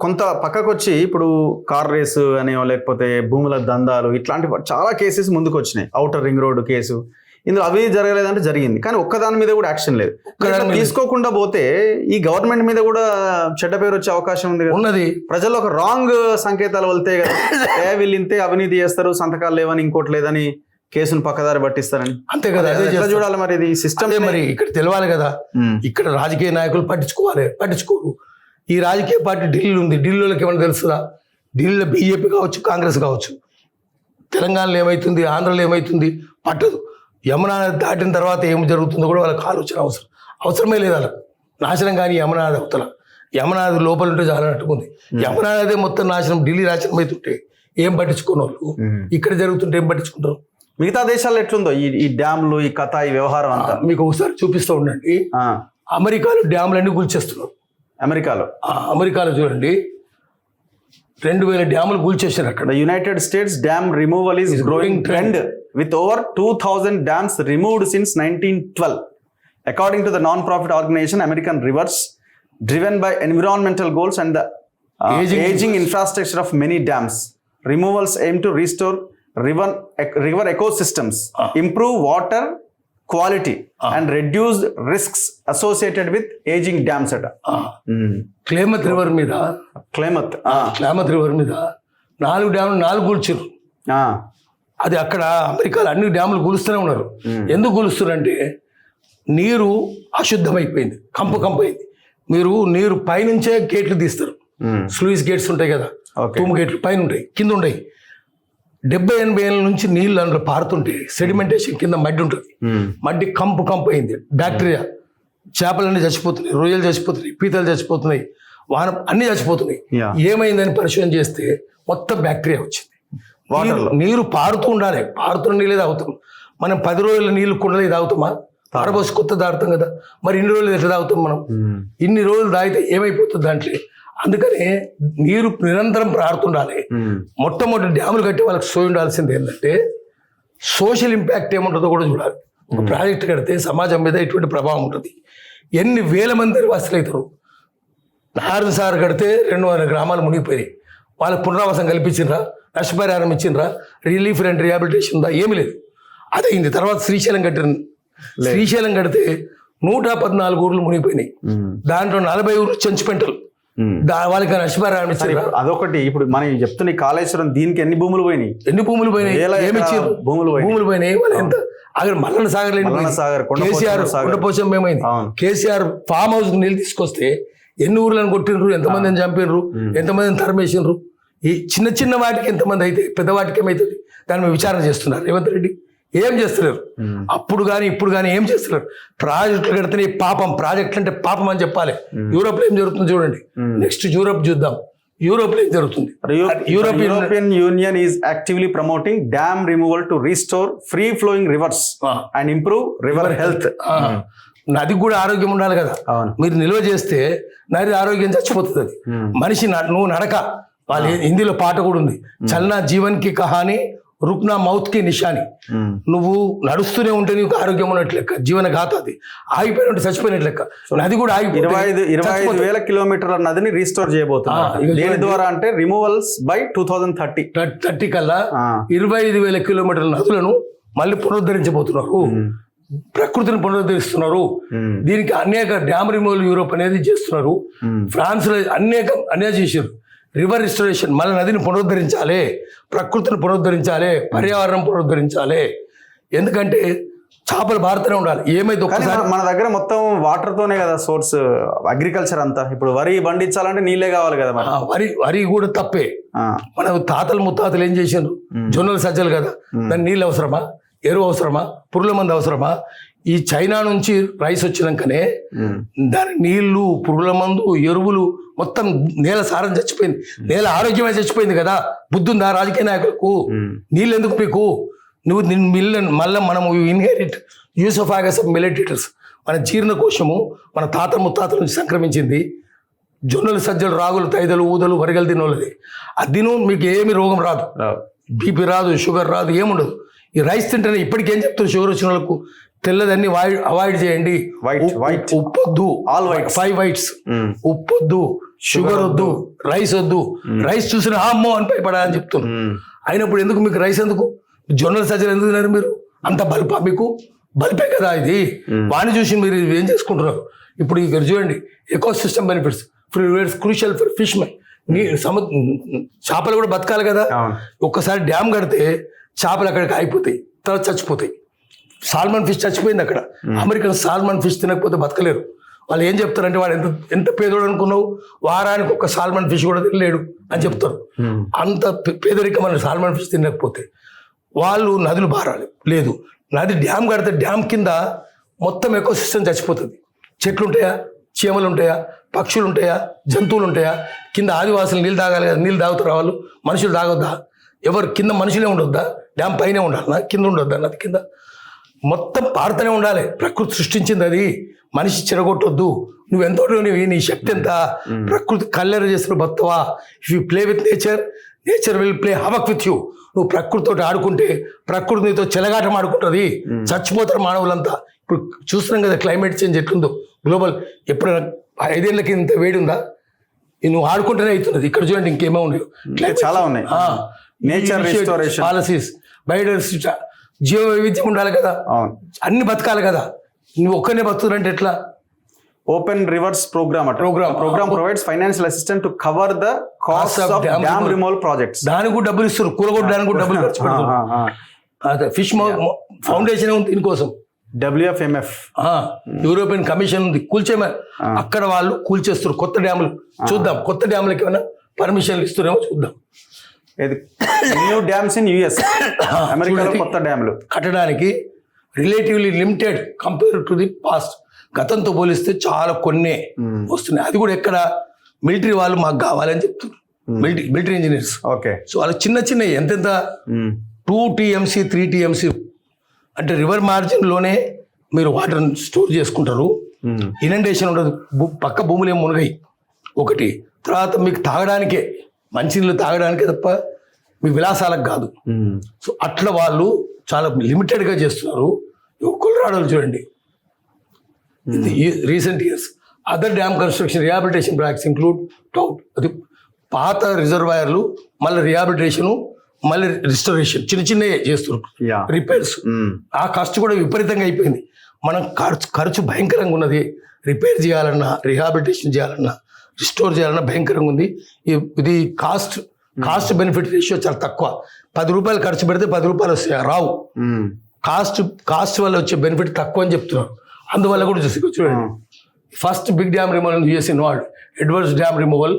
కొంత పక్కకు వచ్చి ఇప్పుడు కార్ రేసు అనేవో లేకపోతే భూముల దందాలు ఇట్లాంటి చాలా కేసెస్ ముందుకు వచ్చినాయి. ఔటర్ రింగ్ రోడ్డు కేసు, ఇందులో అవి జరగలేదంటే జరిగింది, కానీ ఒక్కదాని మీద కూడా యాక్షన్ లేదు. తీసుకోకుండా పోతే ఈ గవర్నమెంట్ మీద కూడా చెడ్డ పేరు వచ్చే అవకాశం ఉంది ఉన్నది. ప్రజల్లో ఒక రాంగ్ సంకేతాలు వెళ్తాయి కదా, వీళ్ళు ఇంతే అవినీతి చేస్తారు, సంతకాలు లేవని ఇంకోటి లేదని కేసును పక్కదారి పట్టిస్తారని. అంతే కదా, ఎట్లా చూడాలి మరి ఇది సిస్టమ్? మరి ఇక్కడ తెలవాలి కదా, ఇక్కడ రాజకీయ నాయకులు పట్టించుకోరు. ఈ రాజకీయ పార్టీ ఢిల్లీ ఉంది, ఢిల్లీలోకి ఏమైనా తెలుస్తుందా? ఢిల్లీలో బీజేపీ కావచ్చు, కాంగ్రెస్ కావచ్చు. తెలంగాణలో ఏమవుతుంది, ఆంధ్రలో ఏమవుతుంది పట్టదు. యమునా దాటిన తర్వాత ఏం జరుగుతుందో కూడా వాళ్ళకి ఆలోచన అవసరమే లేదు. వాళ్ళకి నాశనం కానీ యమునాది అవతల, యమునాది లోపల ఉంటే చాలా నట్టుకుంది. యమునాదే మొత్తం నాశనం, ఢిల్లీ నాశనం అవుతుంటే ఏం పట్టించుకున్న వాళ్ళు ఇక్కడ జరుగుతుంటే ఏం పట్టించుకుంటారు? మిగతా దేశాల్లో ఎట్లుందో ఈ డ్యామ్లు, ఈ కథ, ఈ వ్యవహారం అంతా మీకు ఒకసారి చూపిస్తూ ఉండండి. అమెరికాలో డ్యాములన్నీ కూల్చేస్తున్నారు. అమెరికాలో చూడండి 2000 డ్యాములు కూల్చేశారు అక్కడ. United states dam removal is growing trend with over 2000 dams removed since 1912. According to the non-profit organization American Rivers, driven by environmental goals and the aging infrastructure of many dams, removals aim to restore river ecosystems, improve water quality and reduce risks associated with aging dams. Klamath river మీద 4 డ్యాములు కూల్చారు. అది అక్కడ అమెరికాలో అన్ని డ్యాములు కూలుస్తూనే ఉన్నారు. ఎందుకు కూలుస్తున్నారంటే నీరు అశుద్ధమైపోయింది, కంపు అయింది. మీరు నీరు పైనుంచే గేట్లు తీస్తారు, స్లూయిస్ గేట్స్ ఉంటాయి కదా, తూము గేట్లు పైన ఉంటాయి, కింద ఉంటాయి. 70-80 ఏళ్ళ నుంచి నీళ్ళు అందులో పారుతుంటే సెడిమెంటేషన్ కింద మడ్డి ఉంటుంది, మడ్డి కంపు అయింది. బ్యాక్టీరియా, చేపలన్నీ చచ్చిపోతున్నాయి, రొయ్యలు చచ్చిపోతున్నాయి, పీతలు చచ్చిపోతున్నాయి, అన్నీ చచ్చిపోతున్నాయి. ఏమైందని పరిశోధన చేస్తే మొత్తం బ్యాక్టీరియా వచ్చింది. నీరు పారుతూ ఉండాలి, పారుతున్న నీళ్ళే తాగుతాం. మనం 10 రోజుల నీళ్ళు కుండలే తాగుతామా? పారబోసి కొత్త తాగుతాం కదా, మరి ఇన్ని రోజులు ఎట్లా తాగుతాం మనం? ఇన్ని రోజులు తాగితే ఏమైపోతుంది దాంట్లో? అందుకనే నీరు నిరంతరం పారుతుండాలి. మొట్టమొదటి డ్యాములు కట్టి వాళ్ళకి సోయి ఉండాల్సింది ఏంటంటే సోషల్ ఇంపాక్ట్ ఏముంటుందో కూడా చూడాలి. ఒక ప్రాజెక్ట్ కడితే సమాజం మీద ఎటువంటి ప్రభావం ఉంటుంది, ఎన్ని వేల మంది నిర్వాసులు అవుతారు. నారాయణ సార్ కడితే 200 గ్రామాలు మునిగిపోయినాయి. వాళ్ళకి పునరావాసం కల్పించిండ్రా, నష్టపరిహారం ఇచ్చిండ్రా, రిలీఫ్ అండ్ రిహాబిలిటేషన్ ఉందా? ఏమి లేదు. అదైంది. తర్వాత శ్రీశైలం కడితే 114 ఊర్లు మునిగిపోయినాయి. దాంట్లో 40 ఊర్లు చెంచుపెంటలు, వాళ్ళకి నష్టపరిహారం ఇచ్చారు. అదొకటి. ఇప్పుడు మనం చెప్తున్న కాళేశ్వరం దీనికి ఎన్ని భూములు పోయినాయి? ఏమి ఇచ్చారు? భూములు పోయినాయి. వాళ్ళు ఎంత అక్కడ మల్లన్న సాగర్ కేసీఆర్ కొండపోచం ఏమైంది? కేసీఆర్ ఫామ్ హౌస్ నీళ్ళు తీసుకొస్తే ఎన్ని ఊర్లను కొట్టినరు, ఎంతమందిని చంపినరు, ఎంతమందిని తరిమేసినరు. ఈ చిన్న వాటికి ఎంతమంది అయితే, పెద్ద వాటికి ఏమవుతుంది? దాని మీద విచారణ చేస్తున్నారు రేవంత్ రెడ్డి. ఏం చేస్తున్నారు? అప్పుడు కానీ ఇప్పుడు కానీ ఏం చేస్తున్నారు? ప్రాజెక్టులు కడితేనే పాపం, ప్రాజెక్టులు అంటే పాపం అని చెప్పాలి. యూరోప్ లో ఏం జరుగుతుంది చూడండి. నెక్స్ట్ యూరోప్ చూద్దాం. యూరోప్ లో ఏం జరుగుతుంది? European union is actively promoting dam removal to restore free flowing reverse and improve river health. నదికి కూడా ఆరోగ్యం ఉండాలి కదా. మీరు నిల్వ చేస్తే నది ఆరోగ్యం చచ్చిపోతుంది. అది మనిషి నువ్వు నడక, వాళ్ళు హిందీలో పాట కూడా ఉంది, చల్నా జీవన్ కి కహాని రుక్నా మౌత్ కి నిషాని. నువ్వు నడుస్తూనే ఉంటే నీకు ఆరోగ్యం ఉన్నట్లు లెక్క, జీవన ఘాత. అది ఆగిపోయినట్టు చచ్చిపోయినట్టు లెక్క. నది కూడా 25,000 కిలోమీటర్ల నదిని రీస్టోర్ చేయబోతున్నారు. దేని ద్వారా అంటే రిమూవల్స్ బై 2030 కల్లా 25,000 కిలోమీటర్ల నదులను మళ్ళీ పునరుద్ధరించబోతున్నారు. ప్రకృతిని పునరుద్ధరిస్తున్నారు. దీనికి అనేక డ్యామ్ రిమూవల్ యూరోప్ అనేది చేస్తున్నారు. ఫ్రాన్స్ లో అనేక చేశారు. రివర్ రిస్టోరేషన్, మన నదిని పునరుద్ధరించాలి, ప్రకృతిని పునరుద్ధరించాలి, పర్యావరణం పునరుద్ధరించాలి. ఎందుకంటే చేపలు భారతనే ఉండాలి. ఏమైతే మన దగ్గర మొత్తం వాటర్ తోనే కదా సోర్స్, అగ్రికల్చర్ అంతా. ఇప్పుడు వరి పండించాలంటే నీళ్ళే కావాలి కదా. వరి కూడా తప్పే. మన తాతలు ముత్తాతలు ఏం చేశారు? జొన్నలు సజ్జలు కదా, దాని నీళ్ళు అవసరమా? ఎరువు అవసరమా? పురుగుల మందు అవసరమా? ఈ చైనా నుంచి రైస్ వచ్చినాకనే దాని నీళ్లు, పురుగుల మందు, ఎరువులు, మొత్తం నేల సారం చచ్చిపోయింది, నేల ఆరోగ్యమే చచ్చిపోయింది కదా. బుద్ధి ఉందా రాజకీయ నాయకులకు? నీళ్ళు ఎందుకు మీకు? నువ్వు మళ్ళీ మనము ఇన్హెరిట్ యూసోఫాగస్ ఆఫ్ మిలిటేటర్స్, మన జీర్ణకోశము మన తాత ముత్తాతల నుంచి సంక్రమించింది. జొన్నలు సజ్జలు రాగులు తైదలు ఊదలు వరిగలు తినోళ్ళది. అది తిను, మీకు ఏమి రోగం రాదు, బీపీ రాదు, షుగర్ రాదు, ఏముండదు. ఈ రైస్ తింటేనే ఇప్పటికేం చెప్తారు షుగర్ వచ్చిన వాళ్ళకు? తెల్లదన్నీ అవాయిడ్ చేయండి, ఉప్పొద్దు, 5 వైట్స్, ఉప్పొద్దు, షుగర్ వద్దు, రైస్ వద్దు. రైస్ చూసిన అమ్మో అని భయపడాలని చెప్తున్నారు. అయినప్పుడు ఎందుకు మీకు రైస్ ఎందుకు, జొన్నల సజ్జలు ఎందుకు తిన్నారు మీరు? అంత బల్పా మీకు? బల్పే కదా ఇది. వాడిని చూసి మీరు ఏం చేసుకుంటున్నారు? ఇప్పుడు ఇక్కడ చూడండి, eco system benefits crucial for fish men. చేపలు కూడా బతకాలి కదా. ఒక్కసారి డ్యామ్ కడితే చేపలు అక్కడికి అయిపోతాయి, తర్వాత చచ్చిపోతాయి. సాల్మన్ ఫిష్ చచ్చిపోయింది అక్కడ. అమెరికన్ సాల్మన్ ఫిష్ తినకపోతే బతకలేరు. వాళ్ళు ఏం చెప్తారంటే వాడు ఎంత పేదోడు అనుకున్నావు, వారానికి ఒక సాల్మన్ ఫిష్ కూడా తినలేడు అని చెప్తారు. అంత పేదరికమైన సాల్మన్ ఫిష్ తినకపోతే వాళ్ళు నదులు బారాలి. లేదు, నది డ్యామ్ కడితే డ్యామ్ కింద మొత్తం ఎకో సిస్టమ్ చచ్చిపోతుంది. చెట్లు ఉంటాయా, చీమలు ఉంటాయా, పక్షులు ఉంటాయా, జంతువులు ఉంటాయా? కింద ఆదివాసులు నీళ్ళు తాగాలి కదా, నీళ్ళు తాగుతారు వాళ్ళు. మనుషులు తాగొద్దా? ఎవరు కింద మనుషులే ఉండొద్దా? డ్యామ్ పైనే ఉండాలి, కింద ఉండొద్దా? నది కింద మొత్తం పాడుతూనే ఉండాలి. ప్రకృతి సృష్టించింది అది, మనిషి చెరగొట్టొద్దు. నువ్వెంతో నీ శక్తి ఎంత, ప్రకృతి కల్లెర చేసిన బతువా. If you play with nature, nature will play havoc with you. నువ్వు ప్రకృతితో ఆడుకుంటే ప్రకృతి నీతో చెలగాటం ఆడుకుంటుంది. చచ్చిపోతారు మానవులంతా. ఇప్పుడు చూస్తున్నాం కదా క్లైమేట్ చేంజ్ ఎట్లుందో గ్లోబల్. ఎప్పుడైనా 5 ఏళ్ళకి ఇంత వేడి ఉందా? నువ్వు ఆడుకుంటేనే అవుతున్నది. ఇక్కడ చూడండి ఇంకేమో ఉన్నాయి, చాలా ఉన్నాయి. నేచర్ రిస్టోరేషన్ పాలసీస్, బయోడైవర్సిటీ, జీవ వైవిధ్యం ఉండాలి కదా, అన్ని బతకాలి కదా. నువ్వు ఒక్కనే బతుకుతుంటే ఎట్లా? Open rivers program provides financial assistant to cover the cost of dam removal projects. దానికి కూడా డబ్బులు ఇస్తారు, కూలగొట్టడానికి కూడా డబ్బులు ఖర్చు పెడతారు. ఫిష్ ఫౌండేషన్ ఉంది దీనికోసం. WFMF యూరోపియన్ కమిషన్ ఉంది, కూల్చేమని. అక్కడ వాళ్ళు కూల్చేస్తారు కొత్త డ్యాములు. చూద్దాం కొత్త డ్యాములకి ఏమైనా పర్మిషన్లు ఇస్తారేమో చూద్దాం. న్యూ డ్యామ్స్ ఇన్ US, అమెరికాలో కొత్త డ్యాములు కట్టడానికి relatively limited compare to the past. గతంతో పోలిస్తే చాలా కొన్ని వస్తున్నాయి. అది కూడా ఎక్కడ, మిలిటరీ వాళ్ళు మాకు కావాలని చెప్తున్నారు. Military engineers. ఓకే. సో వాళ్ళు చిన్న ఎంతెంత 2 TMC 3 TMC అంటే రివర్ మార్జిన్లోనే మీరు వాటర్ స్టోర్ చేసుకుంటారు. ఇనండేషన్ ఉండదు, పక్క భూములు ఏం మునగాయి. ఒకటి. తర్వాత మీకు తాగడానికే, మంచినీళ్ళు తాగడానికే తప్ప మీ విలాసాలకు కాదు. సో అట్లా వాళ్ళు చాలా లిమిటెడ్గా చేస్తున్నారు. కొలరాడోలు చూడండి, recent years other dam construction rehabilitation projects include టౌట్. అది పాత రిజర్వాయర్లు మళ్ళీ రిహాబిలిటేషను, మళ్ళీ రిస్టోరేషన్ చిన్నవి చేస్తున్నారు, రిపేర్స్. ఆ ఖర్చు కూడా విపరీతంగా అయిపోయింది. మనం ఖర్చు భయంకరంగా ఉన్నది. రిపేర్ చేయాలన్నా, రిహాబిలిటేషన్ చేయాలన్నా, రిస్టోర్ చేయాలన్నా భయంకరంగా ఉంది. ఇది కాస్ట్ బెనిఫిట్ రేషియో చాలా తక్కువ. 10 రూపాయలు ఖర్చు పెడితే 10 రూపాయలు వస్తాయి, రావు. కాస్ట్ వల్ల వచ్చే బెనిఫిట్ తక్కువ అని చెప్తున్నారు. అందువల్ల కూడా చూడండి, first big dam removal in US involved Edwards dam removal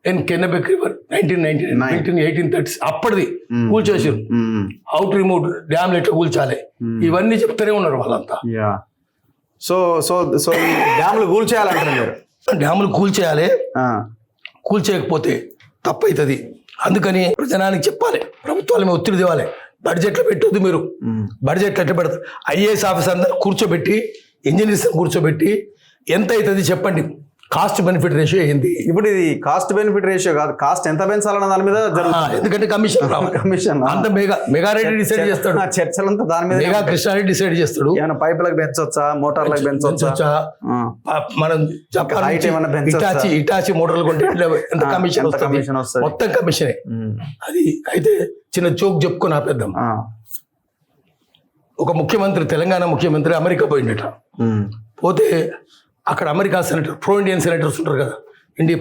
in Kennebec river 1830. అప్పటిది కూల్చేసారు. హౌ టు రిమూవ్ డ్యామ్ ఎట్లా కూల్చాలి, ఇవన్నీ చెప్తూనే ఉన్నారు వాళ్ళంతా. సో సో సో డ్యాములు కూల్చేయాలంటారు. డ్యాములు కూల్చేయాలి, కూల్చేయకపోతే తప్పవుతుంది. అందుకని జనానికి చెప్పాలి, ప్రభుత్వాల మీద ఒత్తిడి తేవాలి. బడ్జెట్లో పెట్టొద్దు మీరు. బడ్జెట్లో ఎట్లా పెడతారు? IAS ఆఫీసర్ అందరూ కూర్చోబెట్టి, ఇంజనీర్స్ కూర్చోబెట్టి ఎంత అవుతుంది చెప్పండి, కాస్ట్ బెనిఫిట్ రేషియో ఏంది? ఇప్పుడు ఇది కాస్ట్ బెనిఫిట్ రేషియో కాదు, కాస్ట్ ఎంత పెంచాలన్న దాని మీద ఎందుకంటే కమిషన్ అంత మెగారెడ్డి డిసైడ్ చేస్తాడు. చర్చలంతా దాని మీద మెగా కృష్ణారెడ్డి డిసైడ్ చేస్తాడు. ఏమైనా పైపులకు పెంచొచ్చా, మోటార్లకు పెంచొచ్చా, మనం ఇటాచి మోటార్లు కొంటే ఎంత కమిషన్ వస్తుంది, మొత్తం కమిషనే. అది అయితే చిన్న జోక్ చెప్పుకొని ఆపేద్దాం. ఒక ముఖ్యమంత్రి, తెలంగాణ ముఖ్యమంత్రి అమెరికా పోయిండట. పోతే అక్కడ America senator, pro Indian senators ఉంటారు కదా,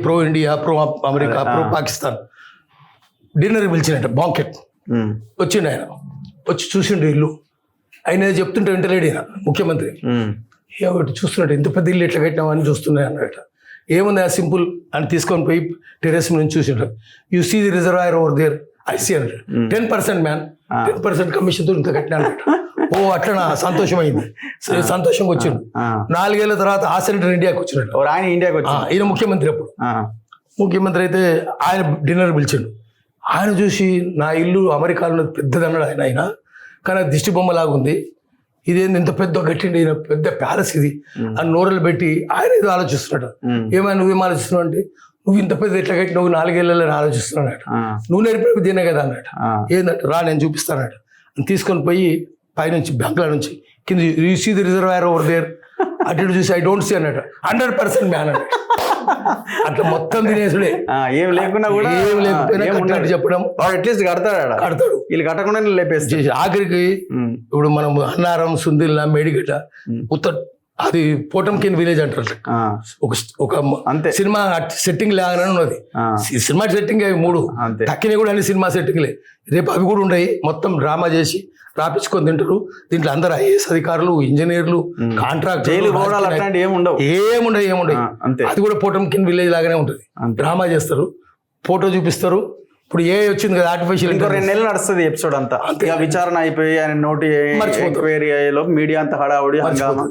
pro India, pro America, pro Pakistan, dinner పిలిచినట్టు బాంకెట్. వచ్చిండు ఆయన, వచ్చి చూసిండు ఇల్లు. ఆయన చెప్తుంటే వింటలేడు ఈయన ముఖ్యమంత్రి. ఏమిటి చూస్తున్నట్టు, ఇంత పెద్ద ఇల్లు ఎట్లా కట్టినావు అని చూస్తున్నాయి అన్నట్టు. ఏముంది ఆ సింపుల్ అని తీసుకొని పోయి టెరెస్ నుంచి చూసిండు. You see the reservoir over there, I see అన్నట్టు. 10% మ్యాన్, 10% కమిషన్తో ఇంత కట్టినా అన్నట్టు. ఓ అట్లా సంతోషమైంది, సంతోషంగా వచ్చిండు. 4 ఏళ్ల తర్వాత ఆ సెనేటర్ ఇండియాకి వచ్చినట్టు. ఆయన ఇండియాకి వచ్చి, ఈయన ముఖ్యమంత్రి. అప్పుడు ముఖ్యమంత్రి అయితే ఆయన డిన్నర్ పిలిచిండు. ఆయన చూసి, నా ఇల్లు అమెరికాలో పెద్దదన్నాడు ఆయన కానీ దిష్టి బొమ్మలాగా ఉంది, ఇదేంది ఇంత పెద్ద కట్టిండి, ఈయన పెద్ద ప్యాలెస్ ఇది అని నోరలు పెట్టి ఆయన ఏదో ఆలోచిస్తున్నాడు. ఏమైనా నువ్వేం ఆలోచిస్తున్నావు అంటే, నువ్వు ఇంత పెద్ద ఎట్లా కట్టి నువ్వు 4 ఏళ్ళని ఆలోచిస్తున్నాడు. నువ్వు నేర్పిన తినే కదా అన్నట్టు. ఏంటంటే రా నేను చూపిస్తానట్టు. తీసుకొని పోయి పైనుంచి బంగ్లా నుంచి కింద, you see the reservoir over there, అటు ఇటు చూసి ఐ డోంట్ సీ అన్నట్టు 100% మ్యాన్ అన్నట్టు అట్లా మొత్తం తినేసుడే. ఏం లేకున్నా కూడా ఏం లేకపోయినా ఏం ఉండదు. కట్టినట్టు చెప్పడం అట్లీస్ట్ కడతాడు ఆడ. కడతాడు. వీళ్ళు కట్టకుండా లేపేసి చేసి ఆఖరికి ఇప్పుడు మనం అన్నారం సుందిల్లా మేడిగడ్డ ఉత్త అది పోటంకిన్ విలేజ్ అంటారు. ఒక ఒక అంతే. సినిమా సెట్టింగ్ లాగానే ఉన్నది. సినిమా సెట్టింగ్ అవి 3 అంతే. తక్కినవి కూడా అన్ని సినిమా సెట్టింగ్లే. రేపు అవి కూడా ఉన్నాయి. మొత్తం డ్రామా చేసి రాపించుకొని తింటారు. దీంట్లో అందరు ఐఏఎస్ అధికారులు, ఇంజనీర్లు, కాంట్రాక్ట్, జైలు పోవడాలు అట్లాంటివి ఏముండవు. ఏముండవు. అంతే. అది కూడా పోటంకిన్ విలేజ్ లాగానే ఉంటుంది. డ్రామా చేస్తారు, ఫోటో చూపిస్తారు. ఇప్పుడు ఏ వచ్చింది కదా ఆర్టిఫిషియల్. ఇంకో 2 నెలలు నడుస్తుంది ఎపిసోడ్ అంతా. ఇక విచారణ అయిపోయి ఆయన నోటి ఎంక్వైరీ అయ్యేలోపు మీడియా అంతా హడావుడి హంగామా.